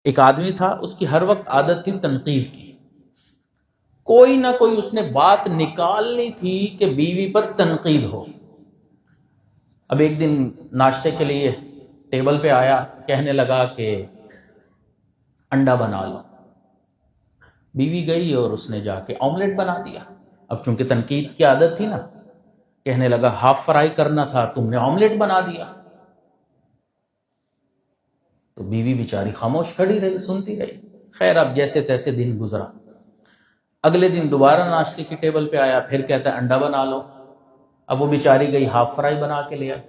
ایک آدمی تھا، اس کی ہر وقت عادت تھی تنقید کی، کوئی نہ کوئی اس نے بات نکالنی تھی کہ بیوی پر تنقید ہو۔ اب ایک دن ناشتے کے لیے ٹیبل پہ آیا، کہنے لگا کہ انڈا بنا لو۔ بیوی گئی اور اس نے جا کے آملیٹ بنا دیا۔ اب چونکہ تنقید کی عادت تھی نا، کہنے لگا ہاف فرائی کرنا تھا، تم نے آملیٹ بنا دیا۔ تو بیوی بیچاری خاموش کھڑی رہی، سنتی رہی۔ خیر اب جیسے تیسے دن گزرا، اگلے دن دوبارہ ناشتے کی ٹیبل پہ آیا، پھر کہتا ہے انڈا بنا لو۔ اب وہ بیچاری گئی ہاف فرائی بنا کے لے آئی۔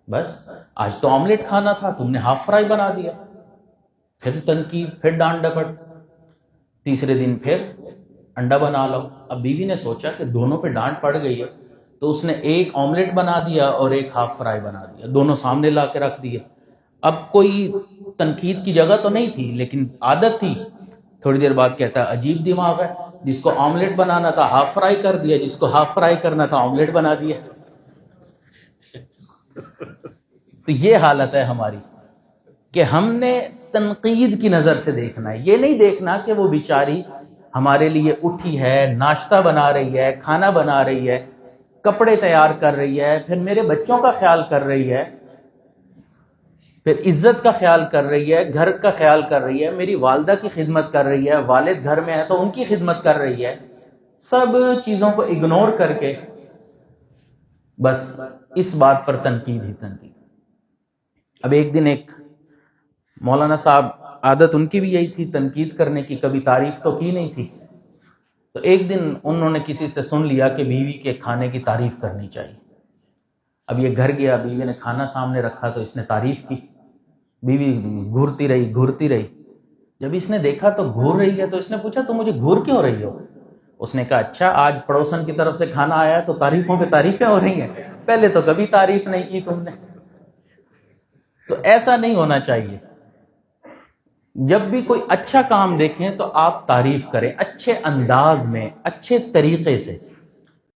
بس آج تو آملیٹ کھانا تھا، تم نے ہاف فرائی بنا دیا۔ پھر تنقید، پھر ڈانٹ ڈپٹ۔ تیسرے دن پھر انڈا بنا لو۔ اب بیوی نے سوچا کہ دونوں پہ ڈانٹ پڑ گئی ہے، تو اس نے ایک آملیٹ بنا دیا اور ایک ہاف فرائی بنا دیا، دونوں سامنے لا کے رکھ دیے۔ اب کوئی تنقید کی جگہ تو نہیں تھی، لیکن عادت تھی۔ تھوڑی دیر بعد کہتا ہے عجیب دماغ ہے، جس کو آملیٹ بنانا تھا ہاف فرائی کر دیا، جس کو ہاف فرائی کرنا تھا آملیٹ بنا دیا۔ تو یہ حالت ہے ہماری کہ ہم نے تنقید کی نظر سے دیکھنا ہے، یہ نہیں دیکھنا کہ وہ بیچاری ہمارے لیے اٹھی ہے، ناشتہ بنا رہی ہے، کھانا بنا رہی ہے، کپڑے تیار کر رہی ہے، پھر میرے بچوں کا خیال کر رہی ہے، پھر عزت کا خیال کر رہی ہے، گھر کا خیال کر رہی ہے، میری والدہ کی خدمت کر رہی ہے، والد گھر میں ہے تو ان کی خدمت کر رہی ہے۔ سب چیزوں کو اگنور کر کے بس اس بات پر تنقید ہی تنقید۔ اب ایک دن ایک مولانا صاحب، عادت ان کی بھی یہی تھی تنقید کرنے کی، کبھی تعریف تو کی نہیں تھی، تو ایک دن انہوں نے کسی سے سن لیا کہ بیوی کے کھانے کی تعریف کرنی چاہیے۔ اب یہ گھر گیا، بیوی نے کھانا سامنے رکھا تو اس نے تعریف کی۔ بیوی گھورتی رہی۔ جب اس نے دیکھا تو گھور رہی ہے، تو اس نے پوچھا تم مجھے گھور کیوں رہی ہو؟ اس نے کہا اچھا آج پڑوسن کی طرف سے کھانا آیا ہے تو تعریفوں پہ تعریفیں ہو رہی ہیں، پہلے تو کبھی تعریف نہیں کی تم نے۔ تو ایسا نہیں ہونا چاہیے۔ جب بھی کوئی اچھا کام دیکھیں تو آپ تعریف کریں، اچھے انداز میں، اچھے طریقے سے۔